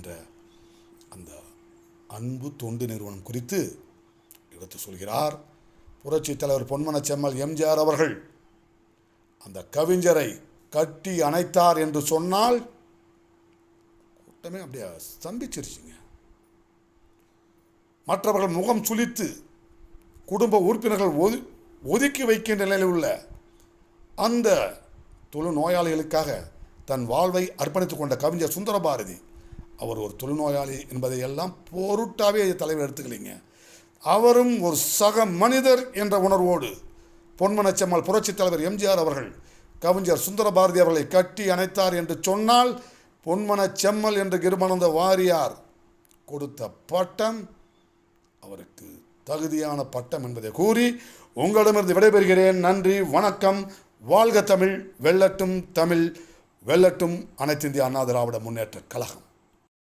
என்ற அந்த அன்பு தொண்டு நிறுவனம் குறித்து எடுத்து சொல்கிறார். புரட்சித் தலைவர் பொன்மனச் செம்மல் எம்ஜிஆர் அவர்கள் அந்த கவிஞரை கட்டி அணைத்தார் என்று சொன்னால் கூட்டமே அப்படியே ஸ்தம்பிச்சிருச்சுங்க. மற்றவர்கள் முகம் சுளித்து குடும்ப உறுப்பினர்கள் ஒதுக்கி வைக்கின்ற நிலையில் உள்ள அந்த தொழுநோயாளிகளுக்காக தன் வாழ்வை அர்ப்பணித்துக் கொண்ட கவிஞர் சுந்தரபாரதி அவர் ஒரு தொழுநோயாளி என்பதை எல்லாம் பொருட்டாவே தலைவர் எடுத்துக்கலைங்க. அவரும் ஒரு சக மனிதர் என்ற உணர்வோடு பொன்மனச் செம்மல் புரட்சித் தலைவர் எம்ஜிஆர் அவர்கள் கவிஞர் சுந்தரபாரதி அவர்களை கட்டி அணைத்தார் என்று சொன்னால் பொன்மனச் செம்மல் என்று கிருபானந்த வாரியார் கொடுத்த பட்டம் அவருக்கு தகுதியான பட்டம் என்பதை கூறி உங்களிடமிருந்து விடைபெறுகிறேன். நன்றி, வணக்கம். வாழ்க தமிழ், வெல்லட்டும் தமிழ், வெல்லட்டும் அனைத்து இந்திய அண்ணா திராவிட முன்னேற்ற கழகம்.